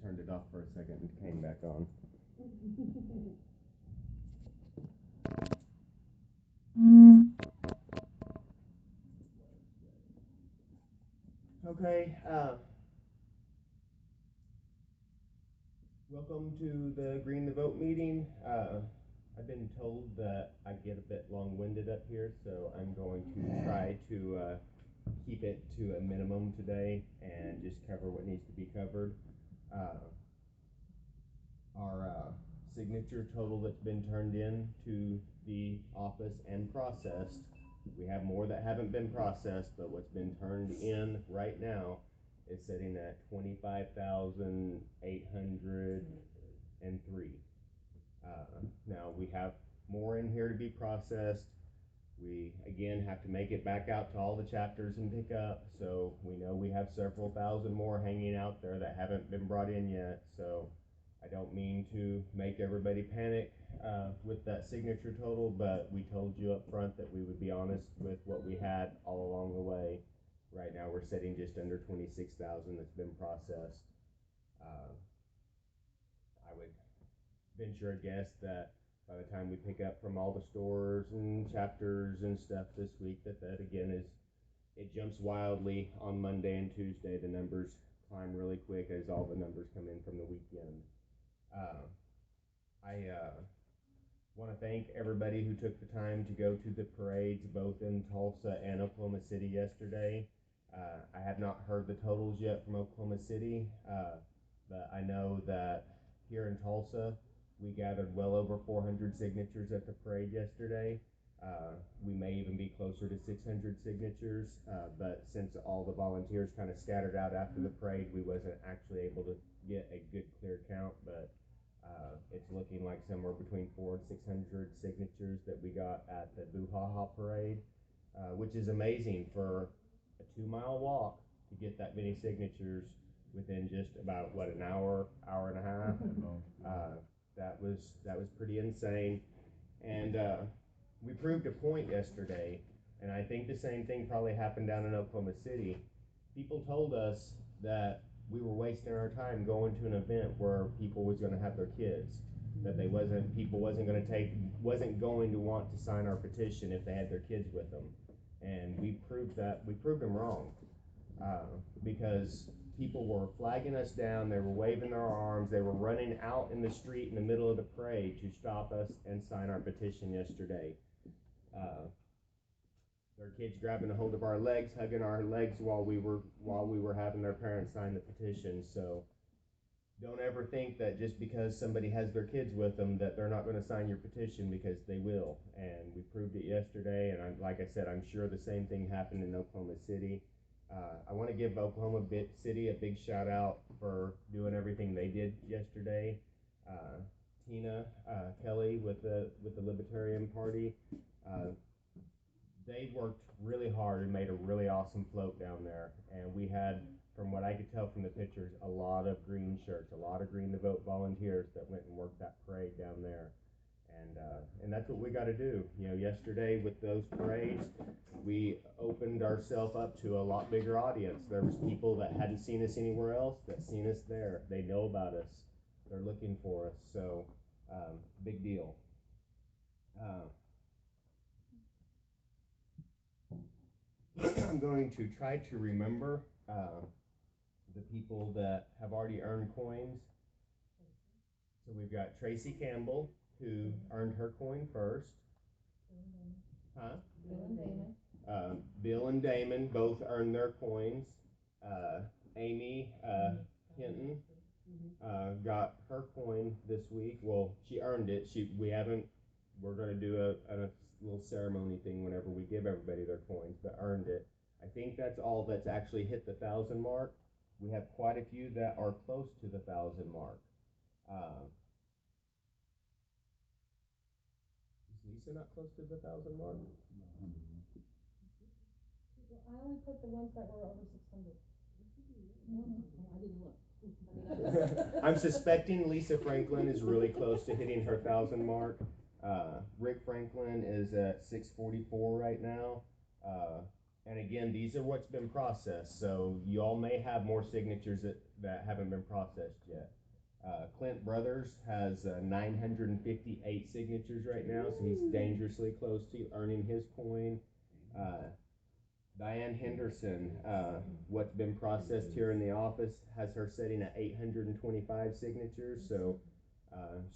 turned it off for a second and came back on. Okay, welcome to the Green the Vote meeting. I've been told that I get a bit long-winded up here, so I'm going to try to keep it to a minimum today and just cover what needs to be covered. Our signature total that's been turned in to the office and processed. We have more that haven't been processed, but what's been turned in right now is sitting at 25,803. Now we have more in here to be processed. We again have to make it back out to all the chapters and pick up. So we know we have several thousand more hanging out there that haven't been brought in yet. So I don't mean to make everybody panic with that signature total, but we told you up front that we would be honest with what we had all along the way. Right now we're sitting just under 26,000 that's been processed. I would venture a guess that by the time we pick up from all the stores and chapters and stuff this week, that again is, it jumps wildly on Monday and Tuesday. The numbers climb really quick as all the numbers come in from the weekend. I want to thank everybody who took the time to go to the parades both in Tulsa and Oklahoma City yesterday. I have not heard the totals yet from Oklahoma City, but I know that here in Tulsa, we gathered well over 400 signatures at the parade yesterday. We may even be closer to 600 signatures, but since all the volunteers kind of scattered out after the parade, we wasn't actually able to get a good clear count, but it's looking like somewhere between 400 and 600 signatures that we got at the Boo Ha Ha parade, which is amazing for a 2-mile walk to get that many signatures within just about what, an hour and a half. That was pretty insane, and we proved a point yesterday, and I think the same thing probably happened down in Oklahoma City. People told us that we were wasting our time going to an event where people was going to have their kids, that people wasn't going to want to sign our petition if they had their kids with them, and we proved them wrong, because people were flagging us down, they were waving their arms, they were running out in the street in the middle of the parade to stop us and sign our petition yesterday. Their kids grabbing a hold of our legs, hugging our legs while we were having their parents sign the petition. So don't ever think that just because somebody has their kids with them that they're not going to sign your petition, because they will. And we proved it yesterday, and like I said, I'm sure the same thing happened in Oklahoma City. I want to give Oklahoma City a big shout out for doing everything they did yesterday. Tina Kelly with the Libertarian Party, they worked really hard and made a really awesome float down there. And we had, from what I could tell from the pictures, a lot of green shirts, a lot of Green the Vote volunteers that went and worked that parade down there. And that's what we got to do. You know, yesterday with those parades, we opened ourselves up to a lot bigger audience. There was people that hadn't seen us anywhere else that seen us there. They know about us. They're looking for us. So, big deal. I'm going to try to remember the people that have already earned coins. So we've got Tracy Campbell, who earned her coin first. Huh? Bill and Damon. Bill and Damon both earned their coins. Amy Hinton got her coin this week. Well, she earned it. We're going to do a little ceremony thing whenever we give everybody their coins, but earned it. I think that's all that's actually hit the 1,000 mark. We have quite a few that are close to the 1,000 mark. Is Lisa not close to the 1,000 mark? I only put the ones that were over 600. I didn't look. I'm suspecting Lisa Franklin is really close to hitting her 1,000 mark. Rick Franklin is at 644 right now. And again, these are what's been processed, so you all may have more signatures that haven't been processed yet. Clint Brothers has 958 signatures right now, so he's dangerously close to earning his coin. Diane Henderson, what's been processed here in the office, has her sitting at 825 signatures, so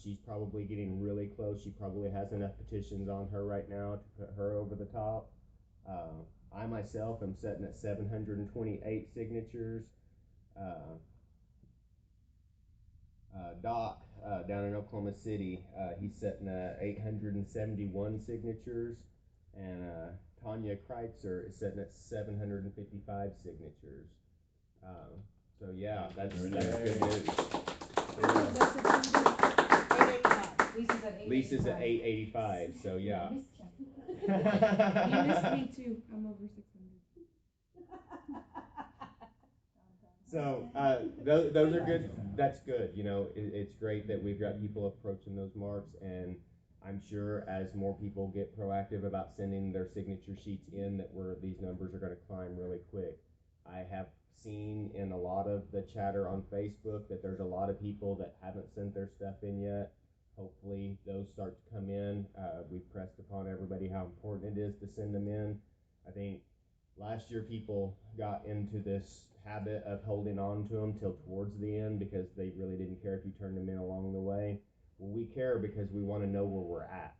she's probably getting really close. She probably has enough petitions on her right now to put her over the top. I myself am sitting at 728 signatures. Doc, down in Oklahoma City, he's sitting at 871 signatures, and Tanya Kreitzer is sitting at 755 signatures. So yeah, that's good news. Lisa's at 885, so yeah. You missed me too. I'm over 600. So those are good. That's good. You know, it's great that we've got people approaching those marks, and I'm sure as more people get proactive about sending their signature sheets in, that these numbers are going to climb really quick. I have seen in a lot of the chatter on Facebook that there's a lot of people that haven't sent their stuff in yet. Hopefully those start to come in. We've pressed upon everybody how important it is to send them in. I think last year people got into this habit of holding on to them till towards the end because they really didn't care if you turned them in along the way. Well, we care because we want to know where we're at.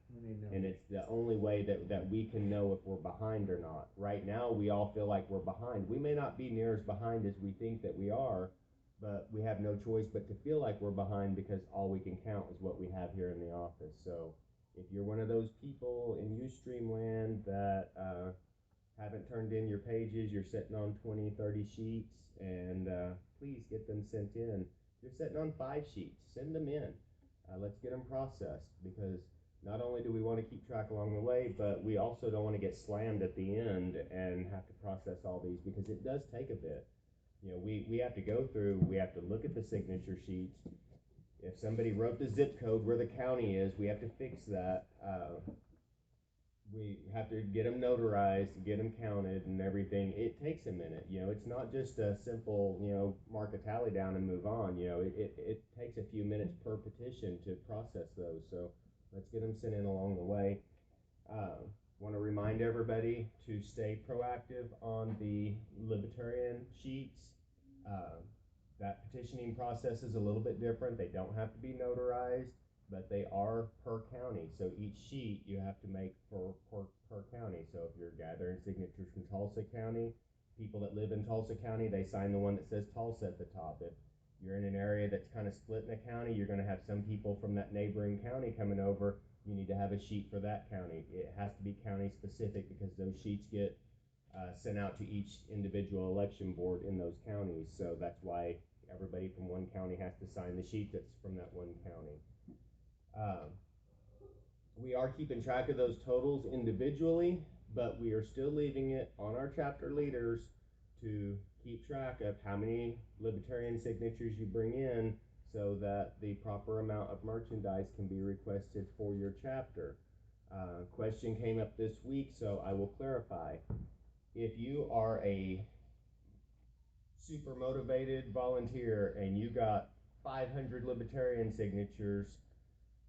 And it's the only way that we can know if we're behind or not. Right now, we all feel like we're behind. We may not be near as behind as we think that we are, but we have no choice but to feel like we're behind because all we can count is what we have here in the office. So if you're one of those people in Ustream land that haven't turned in your pages, you're sitting on 20, 30 sheets, and please get them sent in. If you're sitting on 5 sheets, send them in. Let's get them processed, because not only do we want to keep track along the way, but we also don't want to get slammed at the end and have to process all these, because it does take a bit. You know, we have to go through, we have to look at the signature sheets. If somebody wrote the zip code where the county is, we have to fix that. We have to get them notarized, get them counted and everything. It takes a minute. You know, it's not just a simple, you know, mark a tally down and move on. You know, it takes a few minutes per petition to process those. So let's get them sent in along the way. Want to remind everybody to stay proactive on the libertarian sheets. That petitioning process is a little bit different. They don't have to be notarized, but they are per county. So each sheet you have to make per county. So if you're gathering signatures from Tulsa County, people that live in Tulsa County, they sign the one that says Tulsa at the top. If you're in an area that's kind of split in a county, you're going to have some people from that neighboring county coming over. You need to have a sheet for that county. It has to be county specific because those sheets get sent out to each individual election board in those counties. So that's why everybody from one county has to sign the sheet that's from that one county. We are keeping track of those totals individually, but we are still leaving it on our chapter leaders to keep track of how many libertarian signatures you bring in so that the proper amount of merchandise can be requested for your chapter. Question came up this week, so I will clarify. If you are a super motivated volunteer and you got 500 libertarian signatures,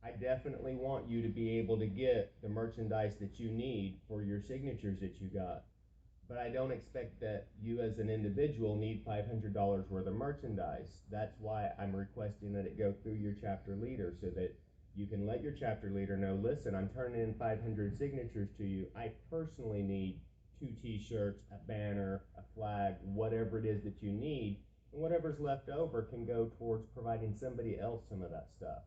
I definitely want you to be able to get the merchandise that you need for your signatures that you got. But I don't expect that you as an individual need $500 worth of merchandise. That's why I'm requesting that it go through your chapter leader so that you can let your chapter leader know, listen, I'm turning in 500 signatures to you. I personally need 2 t-shirts, a banner, a flag, whatever it is that you need. And whatever's left over can go towards providing somebody else some of that stuff.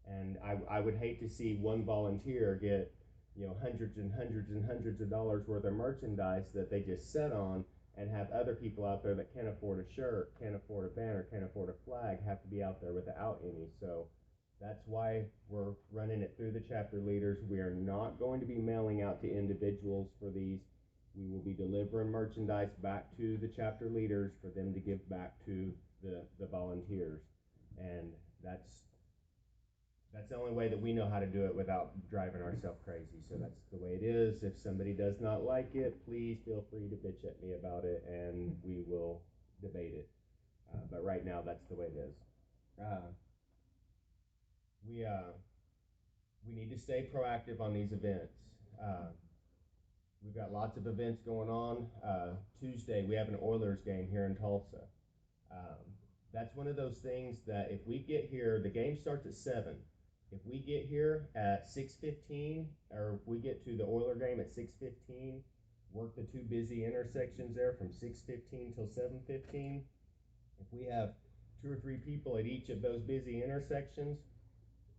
And I would hate to see one volunteer get, you know, hundreds and hundreds and hundreds of dollars worth of merchandise that they just set on, and have other people out there that can't afford a shirt, can't afford a banner, can't afford a flag, have to be out there without any. So that's why we're running it through the chapter leaders. We are not going to be mailing out to individuals for these. We will be delivering merchandise back to the chapter leaders for them to give back to the volunteers. And that's That's the only way that we know how to do it without driving ourselves crazy. So that's the way it is. If somebody does not like it, please feel free to bitch at me about it, and we will debate it. But right now, that's the way it is. Uh, we we need to stay proactive on these events. Uh, we've got lots of events going on. Tuesday, we have an Oilers game here in Tulsa. Um, that's one of those things that if we get here, the game starts at 7. If we get here at 6:15, or if we get to the Oiler game at 6:15, work the two busy intersections there from 6:15 till 7:15. If we have 2 or 3 people at each of those busy intersections,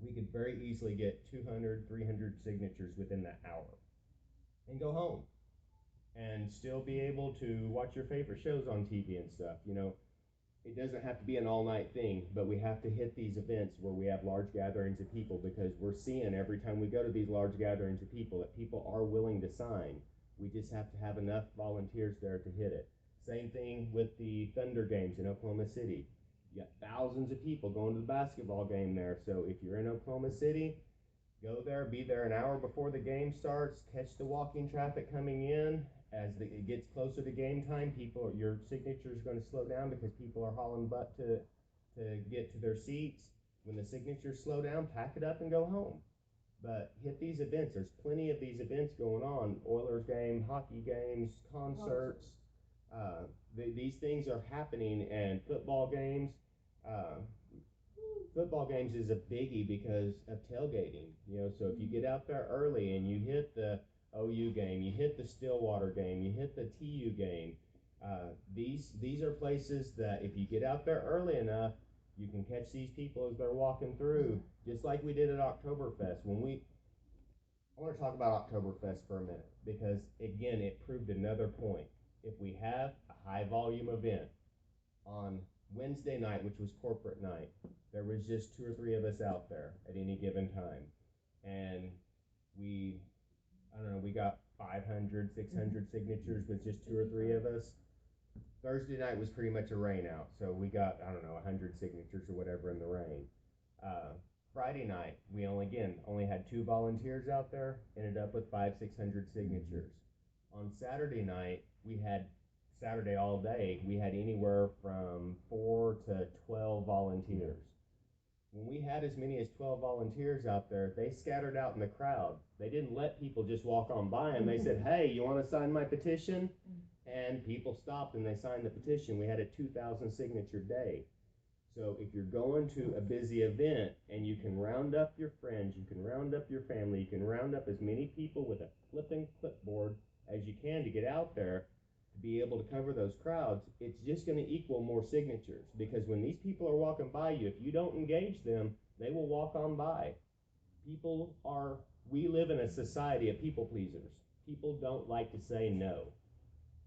we could very easily get 200, 300 signatures within that hour and go home and still be able to watch your favorite shows on TV and stuff. It doesn't have to be an all-night thing, but we have to hit these events where we have large gatherings of people, because we're seeing every time we go to these large gatherings of people that people are willing to sign. We just have to have enough volunteers there to hit it. Same thing with the Thunder games in Oklahoma City. You got thousands of people going to the basketball game there. So if you're in Oklahoma City, go there, be there an hour before the game starts, catch the walking traffic coming in. As it gets closer to game time, your signature is going to slow down because people are hauling butt to get to their seats. When the signatures slow down, pack it up and go home. But hit these events. There's plenty of these events going on. Oilers game, hockey games, concerts. These things are happening, and football games. Uh, Football games is a biggie because of tailgating. So if you get out there early and you hit the OU game, you hit the Stillwater game, you hit the TU game, these are places that if you get out there early enough, you can catch these people as they're walking through, just like we did at Oktoberfest. I want to talk about Oktoberfest for a minute, because again, it proved another point. If we have a high volume event on Wednesday night, which was corporate night, there was just 2 or 3 of us out there at any given time. And I don't know, we got 500, 600 signatures with just 2 or 3 of us. Thursday night was pretty much a rain out. So we got, I don't know, 100 signatures or whatever in the rain. Friday night, we only had 2 volunteers out there, ended up with 500, 600 signatures. On Saturday night, Saturday all day, we had anywhere from 4 to 12 volunteers. When we had as many as 12 volunteers out there, they scattered out in the crowd. They didn't let people just walk on by them. They said, hey, you want to sign my petition? And people stopped and they signed the petition. We had a 2,000 signature day. So if you're going to a busy event and you can round up your friends, you can round up your family, you can round up as many people with a flipping clipboard as you can to get out there to be able to cover those crowds, it's just going to equal more signatures. Because when these people are walking by you, if you don't engage them, they will walk on by. We live in a society of people pleasers. People don't like to say no,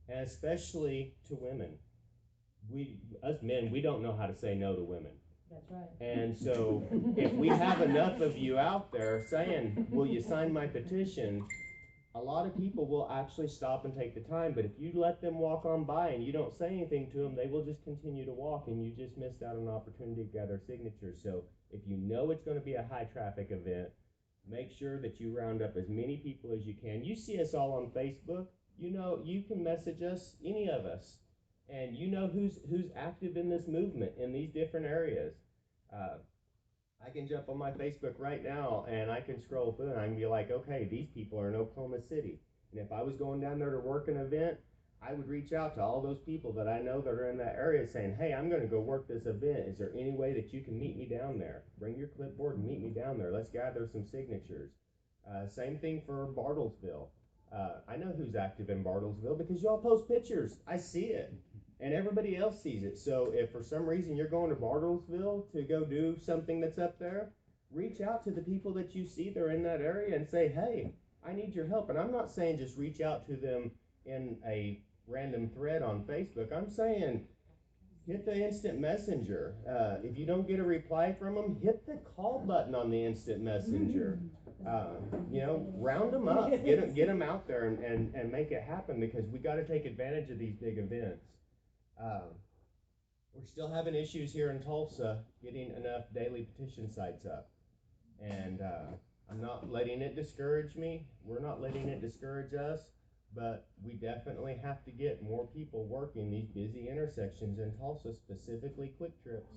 and especially to women. Us men, we don't know how to say no to women. That's right. And so if we have enough of you out there saying, will you sign my petition? A lot of people will actually stop and take the time, but if you let them walk on by and you don't say anything to them, they will just continue to walk, and you just missed out on an opportunity to gather signatures. So if you know it's going to be a high traffic event, make sure that you round up as many people as you can. You see us all on Facebook. You can message us, any of us, and you know who's active in this movement in these different areas. I can jump on my Facebook right now and I can scroll through and I can be like, okay, these people are in Oklahoma City. And if I was going down there to work an event, I would reach out to all those people that I know that are in that area saying, hey, I'm going to go work this event. Is there any way that you can meet me down there? Bring your clipboard and meet me down there. Let's gather some signatures. Same thing for Bartlesville. I know who's active in Bartlesville because y'all post pictures. I see it. And everybody else sees it. So if for some reason you're going to Bartlesville to go do something that's up there, reach out to the people that you see that are in that area and say, hey, I need your help. And I'm not saying just reach out to them in a random thread on Facebook. I'm saying hit the instant messenger. If you don't get a reply from them, hit the call button on the instant messenger. Round them up, get them out there and make it happen, because we got to take advantage of these big events. We're still having issues here in Tulsa getting enough daily petition sites up. And I'm not letting it discourage me. We're not letting it discourage us, but we definitely have to get more people working these busy intersections in Tulsa, specifically Quick Trips.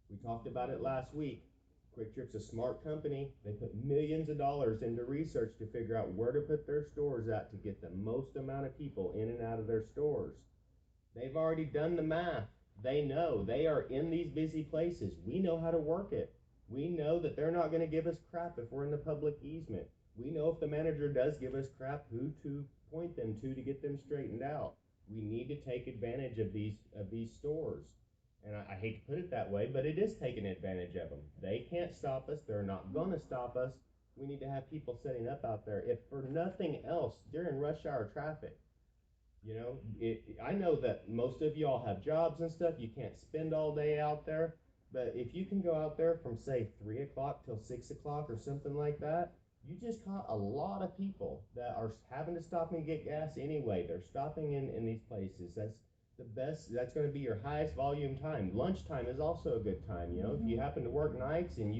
We talked about it last week. Quick Trip's a smart company. They put millions of dollars into research to figure out where to put their stores at to get the most amount of people in and out of their stores. They've already done the math. They know they are in these busy places. We know how to work it. We know that they're not going to give us crap if we're in the public easement. We know if the manager does give us crap, who to point them to get them straightened out. We need to take advantage of these stores. And I hate to put it that way, but it is taking advantage of them. They can't stop us. They're not going to stop us. We need to have people setting up out there, if for nothing else, during rush hour traffic. You know, I know that most of y'all have jobs and stuff. You can't spend all day out there. But if you can go out there from, say, 3 o'clock till 6 o'clock or something like that, you just caught a lot of people that are having to stop and get gas anyway. They're stopping in these places. That's the best. That's going to be your highest volume time. Lunchtime is also a good time. You know, if you happen to work nights and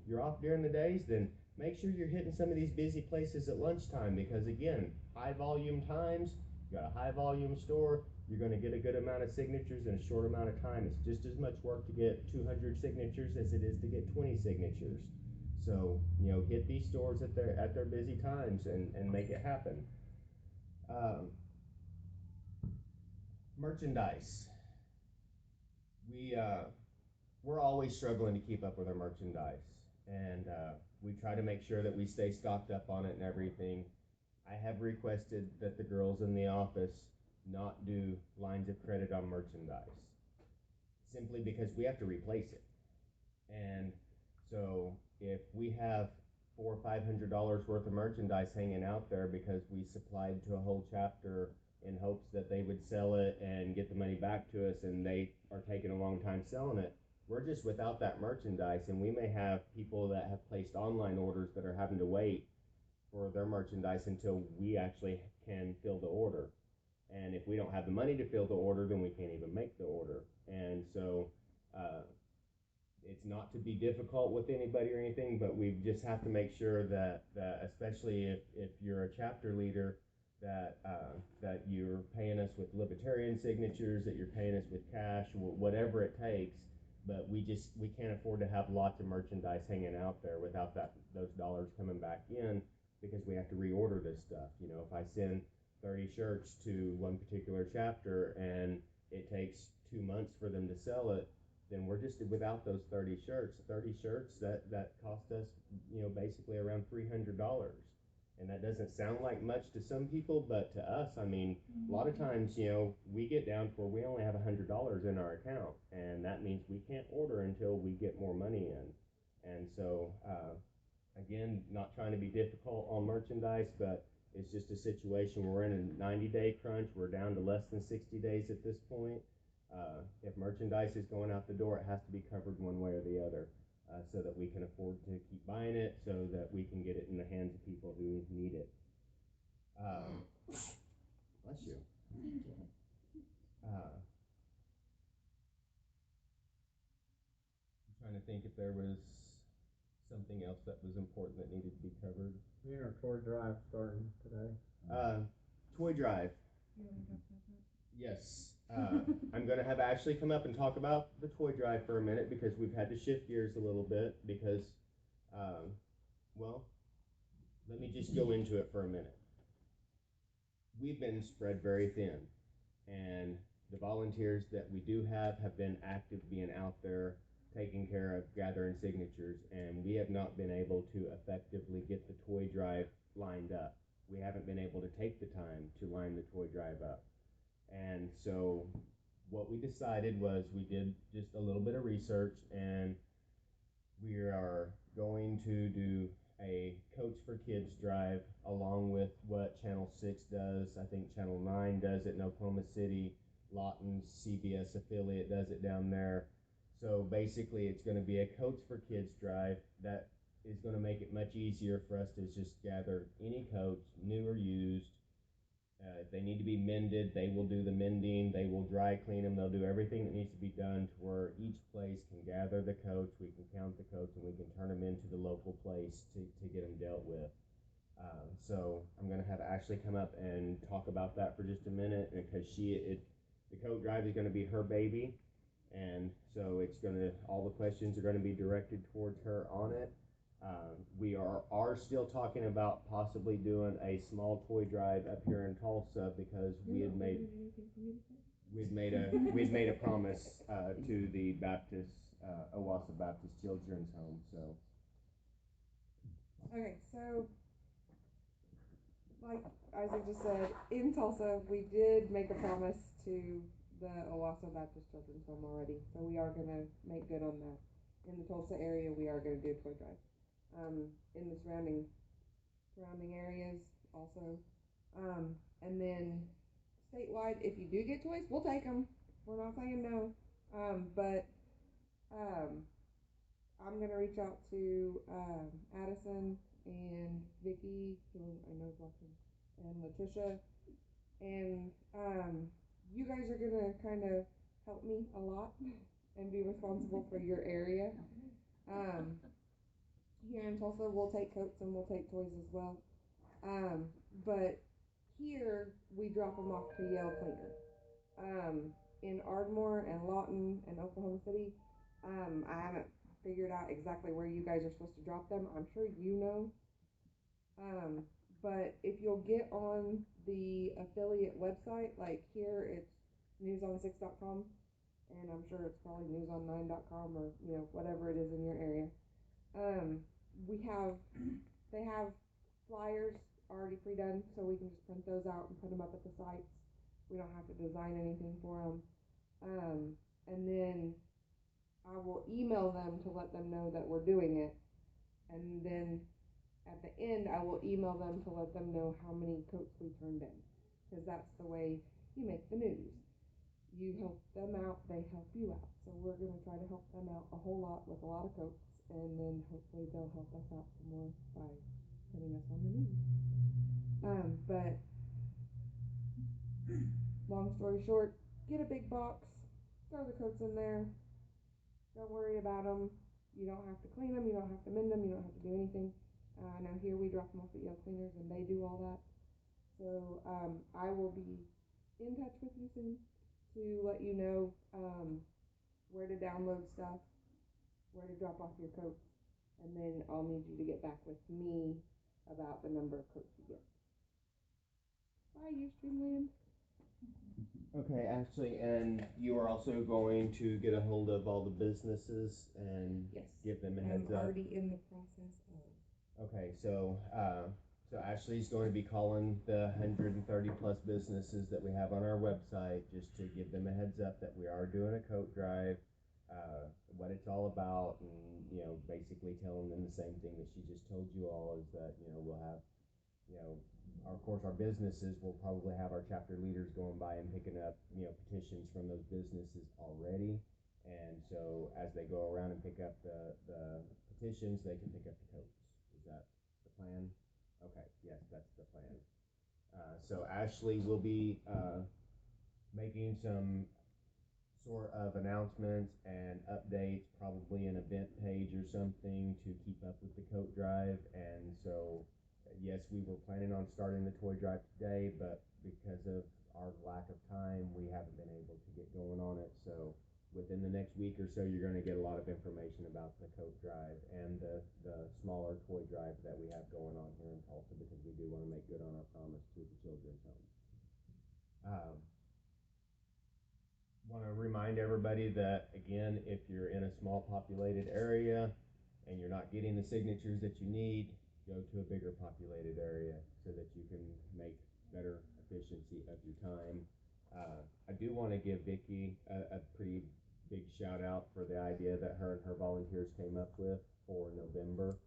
you're off during the days, then make sure you're hitting some of these busy places at lunchtime, because again, high volume times, you got a high volume store, you're going to get a good amount of signatures in a short amount of time. It's just as much work to get 200 signatures as it is to get 20 signatures. So, you know, hit these stores at their busy times and make it happen. Merchandise. We're always struggling to keep up with our merchandise, and we try to make sure that we stay stocked up on it and everything. I have requested that the girls in the office not do lines of credit on merchandise, simply because we have to replace it. And so if we have $400 or $500 worth of merchandise hanging out there because we supplied to a whole chapter in hopes that they would sell it and get the money back to us, and they are taking a long time selling it, we're just without that merchandise. And we may have people that have placed online orders that are having to wait for their merchandise until we actually can fill the order. And if we don't have the money to fill the order, then we can't even make the order. And so it's not to be difficult with anybody or anything, but we just have to make sure that especially if you're a chapter leader, that you're paying us with libertarian signatures, that you're paying us with cash, whatever it takes. But we can't afford to have lots of merchandise hanging out there without those dollars coming back in, because we have to reorder this stuff. You know, if I send 30 shirts to one particular chapter and it takes 2 months for them to sell it, then we're just without those 30 shirts. 30 shirts that cost us, you know, basically around $300. And that doesn't sound like much to some people, but to us, I mean, a lot of times, you know, we get down to where we only have $100 in our account, and that means we can't order until we get more money in. And so, again, not trying to be difficult on merchandise, but it's just a situation. We're in a 90-day crunch. We're down to less than 60 days at this point. If merchandise is going out the door, it has to be covered one way or the other, so that we can afford to keep buying it, so that we can get it in the hands of people who need it. Bless you. I'm trying to think if there was something else that was important that needed to be covered. You know, toy drive starting today. Toy drive. Yes. I'm going to have Ashley come up and talk about the toy drive for a minute, because we've had to shift gears a little bit because, well, let me just go into it for a minute. We've been spread very thin, and the volunteers that we do have been active, being out there, taking care of gathering signatures, and we have not been able to effectively get the toy drive lined up. We haven't been able to take the time to line the toy drive up. And so what we decided was, we did just a little bit of research, and we are going to do a Coach for Kids drive, along with what Channel 6 does. I think Channel 9 does it in Oklahoma City. Lawton's CBS affiliate does it down there. So basically, it's going to be a Coach for Kids drive that is going to make it much easier for us to just gather any coats, new or used, If they need to be mended, they will do the mending. They will dry clean them. They'll do everything that needs to be done to where each place can gather the coats. We can count the coats and we can turn them into the local place to get them dealt with. So I'm gonna have Ashley come up and talk about that for just a minute because the coat drive is gonna be her baby, and so all the questions are gonna be directed towards her on it. We are still talking about possibly doing a small toy drive up here in Tulsa because we'd made a promise to the Baptist Owasso Baptist Children's Home. So Okay, so like Isaac just said, in Tulsa, we did make a promise to the Owasso Baptist Children's Home already, so we are gonna make good on that. In the Tulsa area, we are gonna do a toy drive. In the surrounding areas also, and then statewide, if you do get toys, we'll take them. We're not saying no, but I'm gonna reach out to Addison and Vicky, who I know is watching, and Letitia, and you guys are gonna kind of help me a lot and be responsible for your area. Here in Tulsa, we'll take coats and we'll take toys as well. But here we drop them off to Yale Cleaner. In Ardmore and Lawton and Oklahoma City, I haven't figured out exactly where you guys are supposed to drop them. I'm sure you know. But if you'll get on the affiliate website, like here it's newson6.com, and I'm sure it's probably newson9.com or whatever it is in your area. They have flyers already pre-done, so we can just print those out and put them up at the sites. We don't have to design anything for them. And then I will email them to let them know that we're doing it. And then at the end, I will email them to let them know how many coats we turned in. Because that's the way you make the news. You help them out, they help you out. So we're going to try to help them out a whole lot with a lot of coats. And then hopefully they'll help us out some more by putting us on the news. But long story short, get a big box, throw the coats in there. Don't worry about them. You don't have to clean them. You don't have to mend them. You don't have to do anything. Now here we drop them off at Yale Cleaners and they do all that. So I will be in touch with you soon to let you know where to download stuff, where to drop off your coats, and then I'll need you to get back with me about the number of coats you get. Bye, Ustreamland. okay, Ashley, and you are also going to get a hold of all the businesses and Yes. give them a heads I'm up. already in the process of. Okay, so Ashley's going to be calling the 130 plus businesses that we have on our website just to give them a heads up that we are doing a coat drive, what it's all about, and basically telling them the same thing that she just told you all is that we'll have of course our businesses will probably have our chapter leaders going by and picking up petitions from those businesses already, and so as they go around and pick up the petitions, they can pick up the coats. Is that the plan? Okay, yes, that's the plan. So Ashley will be making some sort of announcements and updates, probably an event page or something to keep up with the coat drive. And so, yes, we were planning on starting the toy drive today, but because of our lack of time, we haven't been able to get going on it. So within the next week or so, you're going to get a lot of information about the coat drive and the smaller toy drive that we have going on here in Tulsa, because we do want to make good on our promise to the children's home. Want to remind everybody that, again, if you're in a small populated area and you're not getting the signatures that you need, go to a bigger populated area so that you can make better efficiency of your time. I do want to give Vicky a pretty big shout out for the idea that her and her volunteers came up with for November.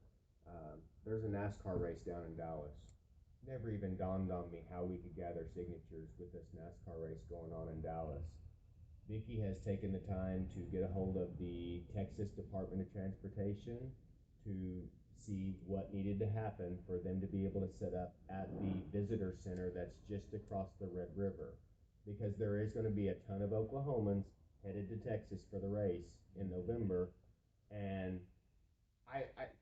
There's a NASCAR race down in Dallas. Never even dawned on me how we could gather signatures with this NASCAR race going on in Dallas. Vicky has taken the time to get a hold of the Texas Department of Transportation to see what needed to happen for them to be able to set up at the visitor center that's just across the Red River. Because there is going to be a ton of Oklahomans headed to Texas for the race in November, and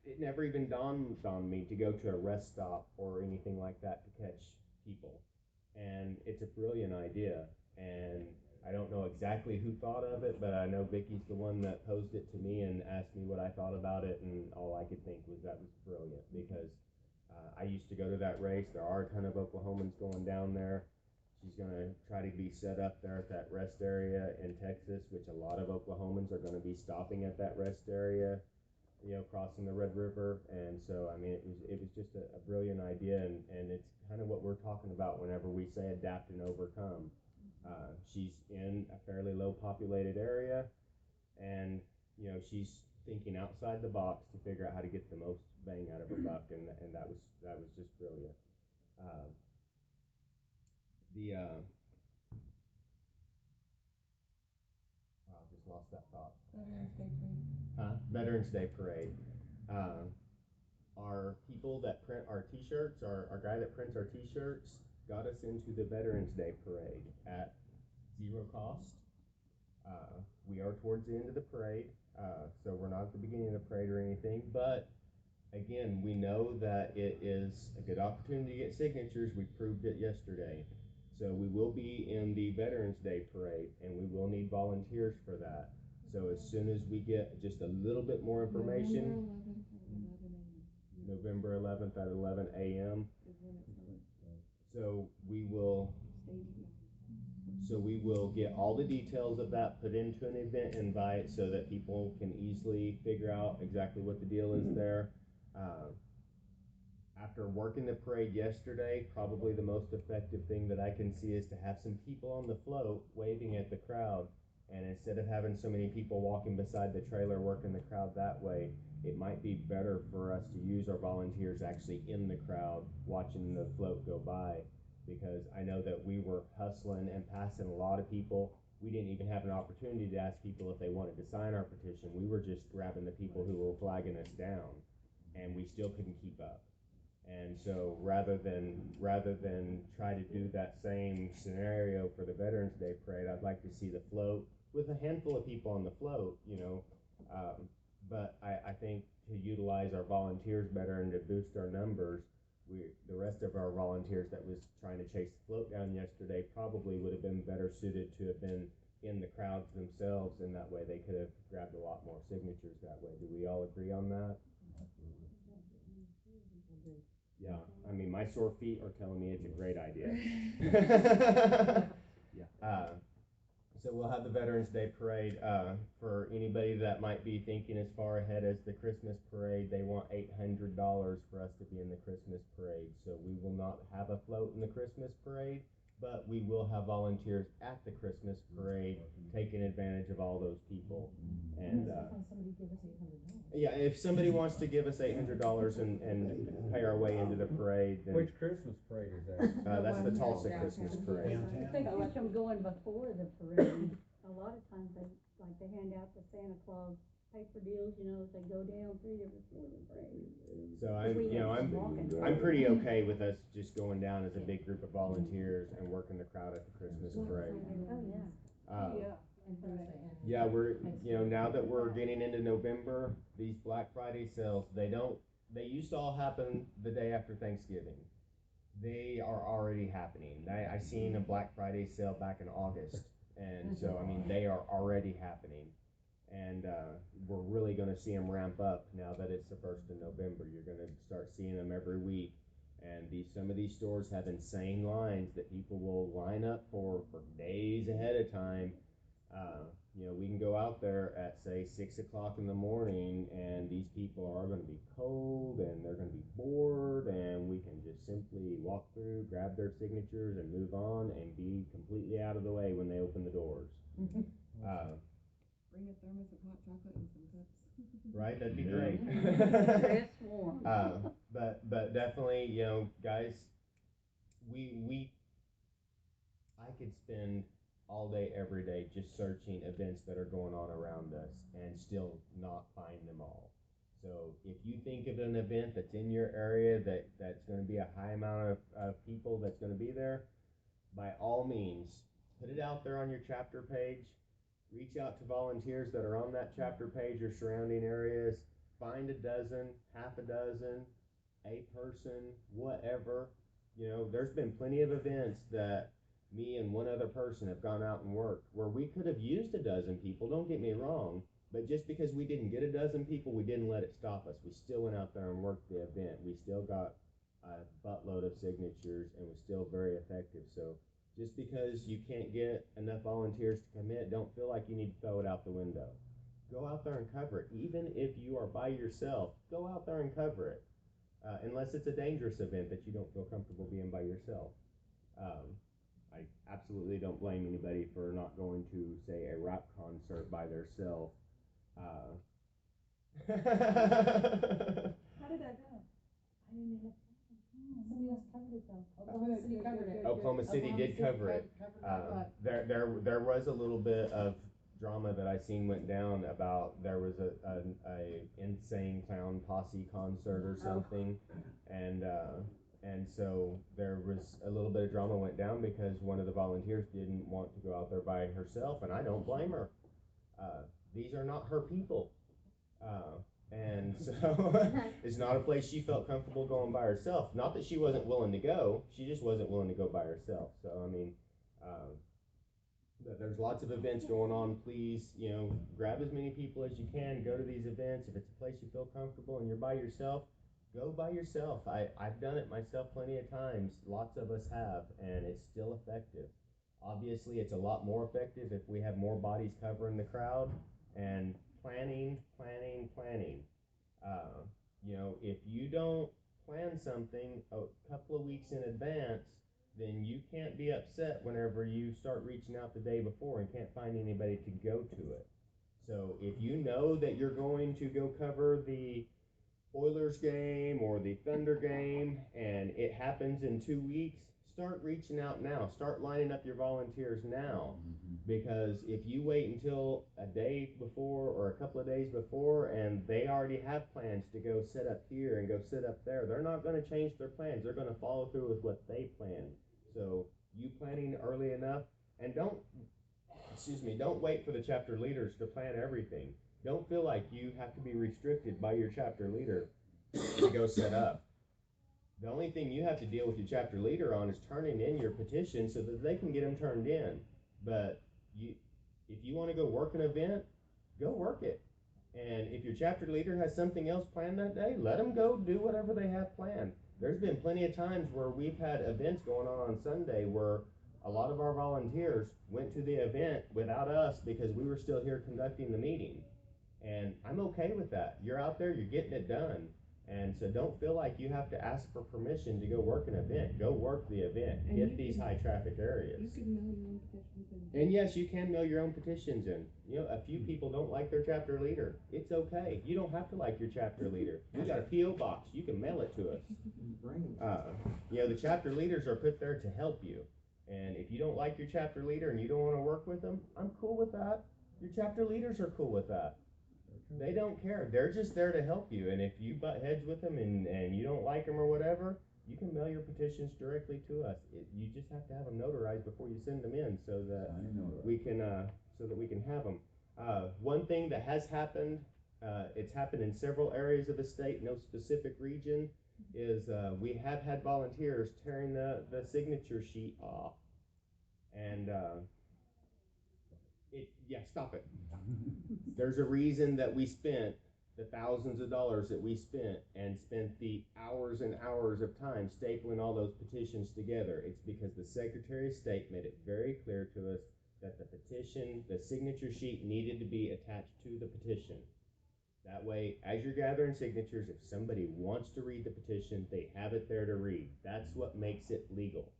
it never even dawned on me to go to a rest stop or anything like that to catch people. And it's a brilliant idea, and I don't know exactly who thought of it, but I know Vicky's the one that posed it to me and asked me what I thought about it, and all I could think was that was brilliant because I used to go to that race. There are a ton of Oklahomans going down there. She's going to try to be set up there at that rest area in Texas, which a lot of Oklahomans are going to be stopping at that rest area, crossing the Red River. And so, I mean, it was just a brilliant idea, and it's kind of what we're talking about whenever we say adapt and overcome. She's in a fairly low populated area, and she's thinking outside the box to figure out how to get the most bang out of her buck, and that was just brilliant. I just lost that thought. Veterans Day Parade. Our people that print our t-shirts, our guy that prints our t-shirts got us into the Veterans Day Parade at zero cost. We are towards the end of the parade, so we're not at the beginning of the parade or anything, but again, we know that it is a good opportunity to get signatures. We proved it yesterday. So we will be in the Veterans Day Parade, and we will need volunteers for that. So as soon as we get just a little bit more information, November 11th at 11 a.m. So we will get all the details of that put into an event invite so that people can easily figure out exactly what the deal is there. After working the parade yesterday, probably the most effective thing that I can see is to have some people on the float waving at the crowd. And instead of having so many people walking beside the trailer working the crowd that way, it might be better for us to use our volunteers actually in the crowd watching the float go by. Because I know that we were hustling and passing a lot of people. We didn't even have an opportunity to ask people if they wanted to sign our petition. We were just grabbing the people who were flagging us down, and we still couldn't keep up. And so rather than try to do that same scenario for the Veterans Day Parade, I'd like to see the float with a handful of people on the float, but I think to utilize our volunteers better and to boost our numbers, the rest of our volunteers that was trying to chase the float down yesterday probably would have been better suited to have been in the crowds themselves, and that way they could have grabbed a lot more signatures that way. Do we all agree on that? Yeah, I mean, my sore feet are telling me it's a great idea. Yeah. So we'll have the Veterans Day Parade. For anybody that might be thinking as far ahead as the Christmas Parade, they want $800 for us to be in the Christmas Parade. So we will not have a float in the Christmas Parade, but we will have volunteers at the Christmas Parade taking advantage of all those people. And somebody give us $800. yeah, if somebody wants to give us $800 and pay our way into the parade, then Which Christmas parade is that? that's the Tulsa Christmas Parade. They teach them going before the parade. A lot of times they hand out the Santa Claus paper deals, they go down through there before the parade. So I'm pretty okay with us just going down as a big group of volunteers and working the crowd at the Christmas parade. Oh, yeah. Yeah, we're now that we're getting into November, these Black Friday sales, they used to all happen the day after Thanksgiving. They are already happening. I seen a Black Friday sale back in August, and so I mean they are already happening, and we're really going to see them ramp up now that it's the 1st of November. You're going to start seeing them every week, and some of these stores have insane lines that people will line up for days ahead of time. We can go out there at say 6 o'clock in the morning, and these people are going to be cold and they're going to be bored, and we can just simply walk through, grab their signatures, and move on and be completely out of the way when they open the doors. Bring a thermos of hot chocolate and some cups. Right, that'd be great. Dress warm. But definitely, guys, I could spend all day, every day, just searching events that are going on around us and still not find them all. So if you think of an event that's in your area that's going to be a high amount of people that's going to be there, by all means, put it out there on your chapter page. Reach out to volunteers that are on that chapter page or surrounding areas. Find a dozen, half a dozen, a person, whatever. You know, there's been plenty of events that me and one other person have gone out and worked where we could have used a dozen people, don't get me wrong, but just because we didn't get a dozen people, we didn't let it stop us. We still went out there and worked the event. We still got a buttload of signatures and was still very effective. So just because you can't get enough volunteers to commit, don't feel like you need to throw it out the window. Go out there and cover it. Even if you are by yourself, go out there and cover it. Unless it's a dangerous event that you don't feel comfortable being by yourself. I absolutely don't blame anybody for not going to, say, a rap concert by themselves. How did that go? I didn't even. Somebody else covered it though. Oklahoma City covered it. Oklahoma City did cover it. There was a little bit of drama that I seen went down about there was a insane clown posse concert or something, and so there was a little bit of drama went down because one of the volunteers didn't want to go out there by herself, and I don't blame her. These are not her people. And so it's not a place she felt comfortable going by herself. Not that she wasn't willing to go, she just wasn't willing to go by herself. So, I mean, there's lots of events going on. Please, you know, grab as many people as you can, go to these events. If it's a place you feel comfortable and you're by yourself, go by yourself. I've done it myself plenty of times. Lots of us have, and it's still effective. Obviously, it's a lot more effective if we have more bodies covering the crowd and planning. You know, if you don't plan something a couple of weeks in advance, then you can't be upset whenever you start reaching out the day before and can't find anybody to go to it. So if you know that you're going to go cover the Oilers game or the Thunder game and it happens in 2 weeks, start reaching out now. Start lining up your volunteers now. Because if you wait until a day before or a couple of days before and they already have plans to go sit up here and go sit up there, they're not going to change their plans. They're going to follow through with what they planned. So you planning early enough, and don't wait for the chapter leaders to plan everything. Don't feel like you have to be restricted by your chapter leader to go set up. The only thing you have to deal with your chapter leader on is turning in your petition so that they can get them turned in. But if you want to go work an event, go work it. And if your chapter leader has something else planned that day, let them go do whatever they have planned. There's been plenty of times where we've had events going on Sunday where a lot of our volunteers went to the event without us because we were still here conducting the meeting. And I'm okay with that. You're out there, you're getting it done. And so don't feel like you have to ask for permission to go work an event. Go work the event. And Hit these high traffic areas. You can mail your own petitions in. And yes, you can mail your own petitions in. You know, a few people don't like their chapter leader. It's okay. You don't have to like your chapter leader. We got a P.O. box. You can mail it to us. You know, the chapter leaders are put there to help you. And if you don't like your chapter leader and you don't want to work with them, I'm cool with that. Your chapter leaders are cool with that. They don't care. They're just there to help you. And if you butt heads with them and you don't like them or whatever, you can mail your petitions directly to us. You just have to have them notarized before you send them in so that we can have them. One thing that has happened, it's happened in several areas of the state, no specific region, is we have had volunteers tearing the signature sheet off. And stop it. There's a reason that we spent the thousands of dollars that we spent and spent the hours and hours of time stapling all those petitions together. It's because the Secretary of State made it very clear to us that the petition, the signature sheet needed to be attached to the petition. That way, as you're gathering signatures, if somebody wants to read the petition, they have it there to read. That's what makes it legal.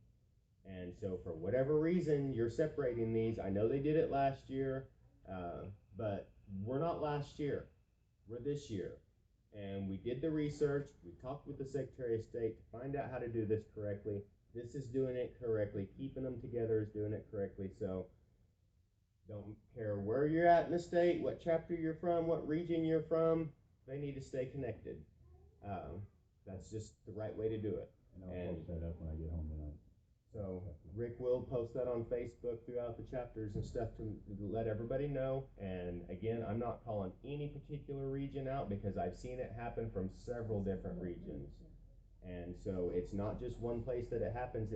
And so for whatever reason, you're separating these. I know they did it last year, but we're not last year. We're this year. And we did the research. We talked with the Secretary of State to find out how to do this correctly. This is doing it correctly. Keeping them together is doing it correctly. So don't care where you're at in the state, what chapter you're from, what region you're from. they need to stay connected. That's just the right way to do it. And I'll post that up when I get home tonight. So Rick will post that on Facebook throughout the chapters and stuff to let everybody know. And again, I'm not calling any particular region out because I've seen it happen from several different regions. And so it's not just one place that it happens.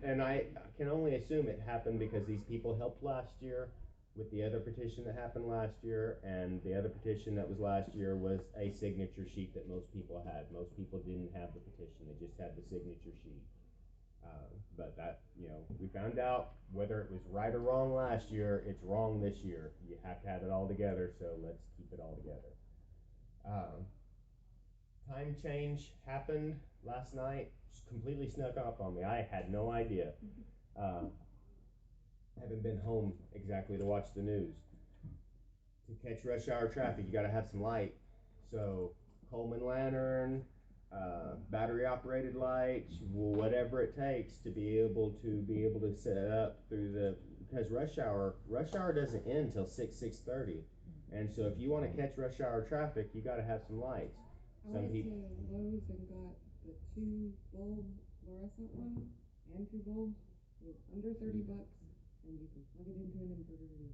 And I can only assume it happened because these people helped last year with the other petition that happened last year, and the other petition that was last year was a signature sheet that most people had. Most people didn't have the petition; they just had the signature sheet. But that, we found out whether it was right or wrong last year. It's wrong this year. You have to have it all together. So let's keep it all together. Time change happened last night. Just completely snuck up on me. I had no idea. Haven't been home exactly to watch the news. To catch rush hour traffic, you got to have some light. So Coleman lantern, battery operated lights, whatever it takes to be able to set up through because rush hour doesn't end till 6:30, and so if you want to catch rush hour traffic, you got to have some lights. I went to Lowe's and got the 2 bulb fluorescent one and 2 bulbs. It was under $30, and you can plug it into an inverter.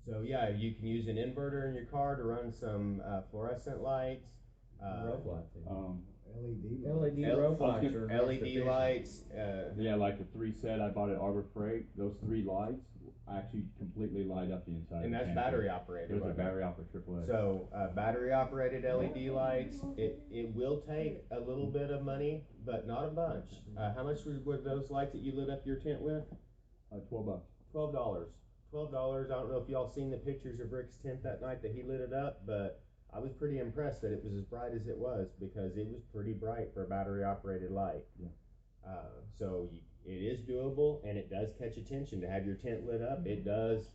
So yeah, you can use an inverter in your car to run some fluorescent lights. Rope lights. LED rope lights. LED lights. Yeah, like the 3 set I bought at Arbor Freight. Those 3 lights actually completely light up the inside. And that's battery operated. Those are battery operated AAA. So battery operated LED lights. It will take a little bit of money, but not a bunch. How much were those lights that you lit up your tent with? $12. $12. $12. I don't know if y'all seen the pictures of Rick's tent that night that he lit it up, but I was pretty impressed that it was as bright as it was because it was pretty bright for a battery operated light. Yeah. It is doable, and it does catch attention to have your tent lit up. It does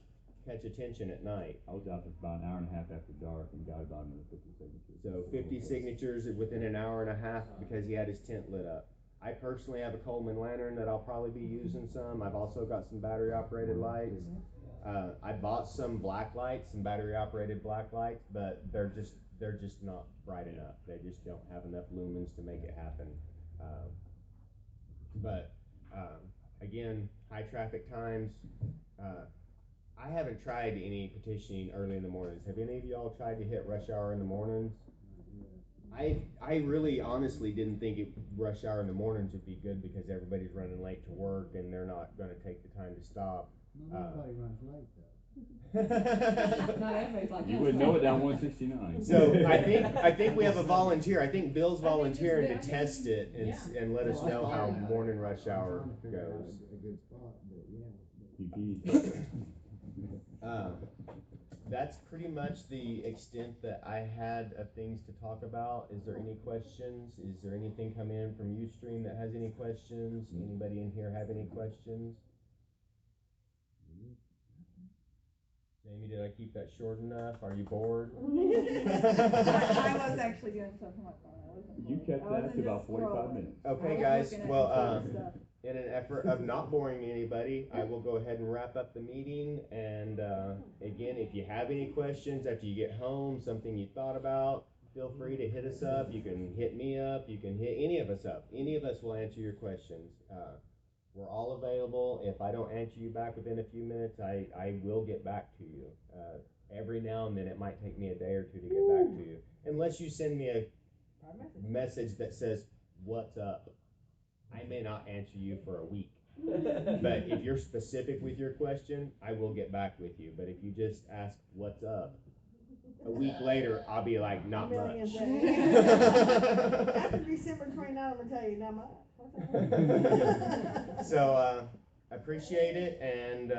catch attention at night. I was out there for about an hour and a half after dark and got about another 50 signatures. So 50 signatures within an hour and a half because he had his tent lit up. I personally have a Coleman lantern that I'll probably be using some. I've also got some battery operated lights. I bought some black lights, some battery operated black lights, but they're just not bright enough. They just don't have enough lumens to make it happen. Again, high traffic times. I haven't tried any petitioning early in the mornings. Have any of y'all tried to hit rush hour in the mornings? I really honestly didn't think rush hour in the mornings would be good because everybody's running late to work and they're not going to take the time to stop. Not everybody runs late though. Not everybody's like You that. wouldn't know it down 169. So I think we have a volunteer. I think Bill's volunteering to test it and let us know how morning rush hour goes. A good spot, but yeah. That's pretty much the extent that I had of things to talk about. Is there any questions? Is there anything come in from Ustream that has any questions? Anybody in here have any questions? Jamie, did I keep that short enough? Are you bored? I was actually doing something like that. You kept that to about 45 minutes. Okay, guys. Well, in an effort of not boring anybody, I will go ahead and wrap up the meeting. And again, if you have any questions after you get home, something you thought about, feel free to hit us up. You can hit me up. You can hit any of us up. Any of us will answer your questions. We're all available. If I don't answer you back within a few minutes, I will get back to you. Every now and then it might take me a day or two to get back to you. Unless you send me a message that says, "What's up?" I may not answer you for a week. But if you're specific with your question, I will get back with you. But if you just ask, "What's up?" a week later, I'll be like, "Not much." After December 29th, I'm gonna tell you, not much. So, appreciate it, and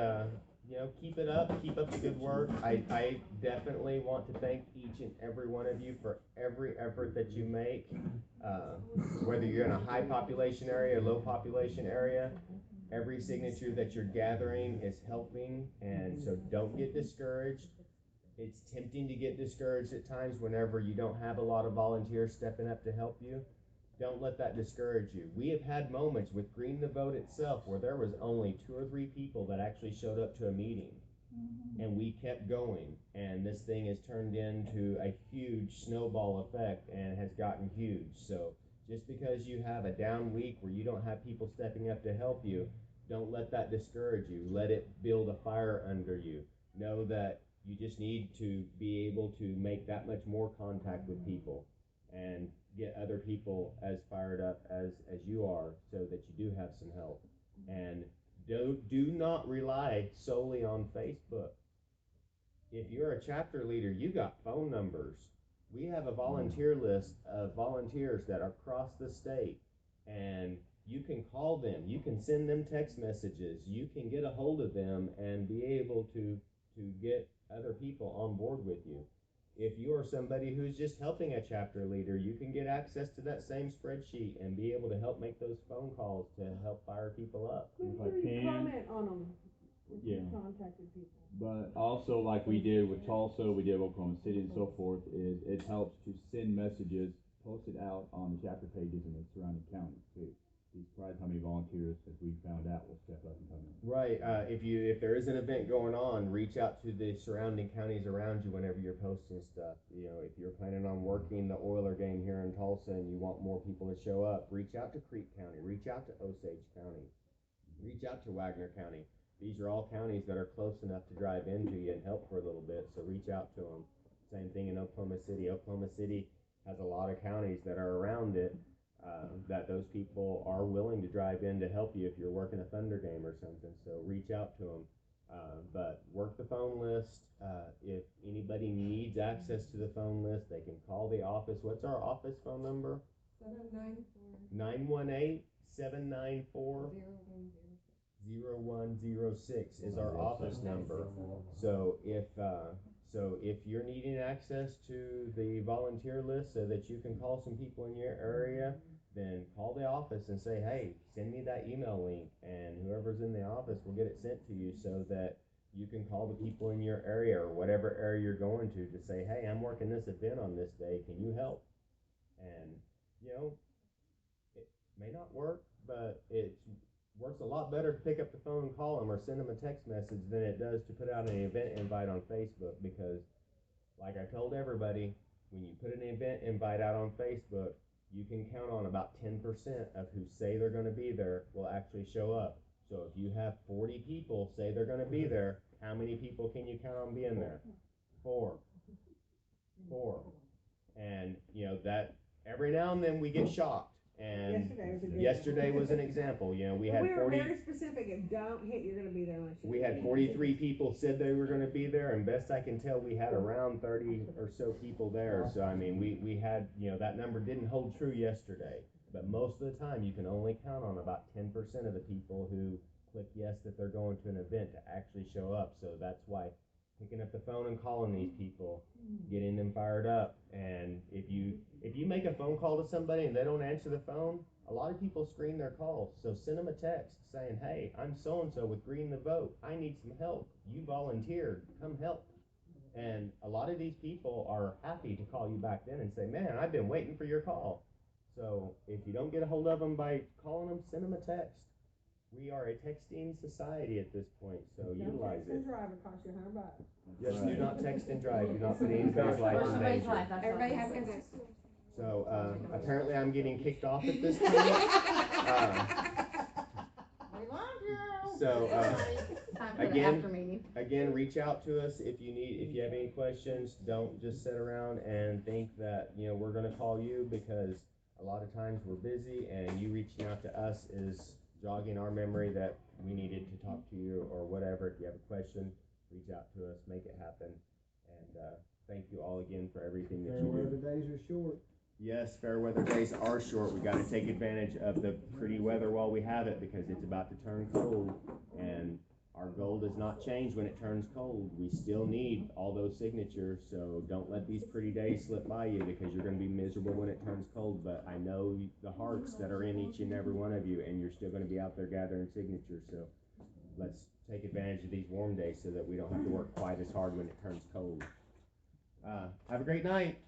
keep it up. Keep up the good work. I definitely want to thank each and every one of you for every effort that you make. Whether you're in a high population area or low population area, every signature that you're gathering is helping, and so don't get discouraged. It's tempting to get discouraged at times whenever you don't have a lot of volunteers stepping up to help you. Don't let that discourage you. We have had moments with Green the Vote itself where there was only 2 or 3 people that actually showed up to a meeting. And we kept going, and this thing has turned into a huge snowball effect and has gotten huge. So just because you have a down week where you don't have people stepping up to help you, don't let that discourage you. Let it build a fire under you. Know that you just need to be able to make that much more contact with people and get other people as fired up as you are, so that you do have some help. And do not rely solely on Facebook. If you're a chapter leader, you got phone numbers. We have a volunteer list of volunteers that are across the state, and you can call them, you can send them text messages, you can get a hold of them and be able to get other people on board with you. If you are somebody who's just helping a chapter leader, you can get access to that same spreadsheet and be able to help make those phone calls to help fire people up. If I can, Comment on them. Yeah. Contacted people. but also like we did with Tulsa, we did Oklahoma City and so forth, is it helps to send messages, post it out on the chapter pages in the surrounding counties too. Be surprised how many volunteers, as we found out, will step up and come in. Right. If there is an event going on, reach out to the surrounding counties around you whenever you're posting stuff. You know, if you're planning on working the Oiler game here in Tulsa and you want more people to show up, reach out to Creek County, reach out to Osage County, reach out to Wagner County. These are all counties that are close enough to drive into you and help for a little bit, so reach out to them. Same thing in Oklahoma City. Oklahoma City has a lot of counties that are around it, that those people are willing to drive in to help you if you're working a Thunder game or something, so reach out to them. But work the phone list. If anybody needs access to the phone list, they can call the office. What's our office phone number? 918-794 0106 is our office number. So if you're needing access to the volunteer list so that you can call some people in your area, then call the office and say, hey, send me that email link, and whoever's in the office will get it sent to you so that you can call the people in your area or whatever area you're going to say, hey, I'm working this event on this day, can you help? And it may not work, but it works a lot better to pick up the phone and call them or send them a text message than it does to put out an event invite on Facebook, because like I told everybody, when you put an event invite out on Facebook, you can count on about 10% of who say they're going to be there will actually show up. So if you have 40 people say they're going to be there, how many people can you count on being there? 4. And that every now and then we get shocked. And yesterday was an example. We had were 40. very specific. If don't hit, you're gonna be there unless you. We had 43 people said they were going to be there, and best I can tell, we had around 30 or so people there. So I mean, we had that number didn't hold true yesterday, but most of the time you can only count on about 10% of the people who click yes that they're going to an event to actually show up. So that's why picking up the phone and calling these people, getting them fired up. And if you make a phone call to somebody and they don't answer the phone, a lot of people screen their calls. So send them a text saying, hey, I'm so-and-so with Green the Vote. I need some help. You volunteered. Come help. And a lot of these people are happy to call you back then and say, man, I've been waiting for your call. So if you don't get a hold of them by calling them, send them a text. We are a texting society at this point, so utilize Text it. and drive, it costs you $100. Yes, do not text and drive. Do not put anybody's life in danger. Everybody have a good night. So apparently I'm getting kicked off at this point. So again, reach out to us if you have any questions. Don't just sit around and think that we're going to call you, because a lot of times we're busy, and you reaching out to us is jogging our memory that we needed to talk to you or whatever. If you have a question, reach out to us, make it happen. And thank you all again for everything that you do. Fair weather days are short. Yes, fair weather days are short. We got to take advantage of the pretty weather while we have it, because it's about to turn cold, and our goal does not change when it turns cold. We still need all those signatures, so don't let these pretty days slip by you, because you're going to be miserable when it turns cold. But I know the hearts that are in each and every one of you, and you're still going to be out there gathering signatures. So let's take advantage of these warm days so that we don't have to work quite as hard when it turns cold. Have a great night.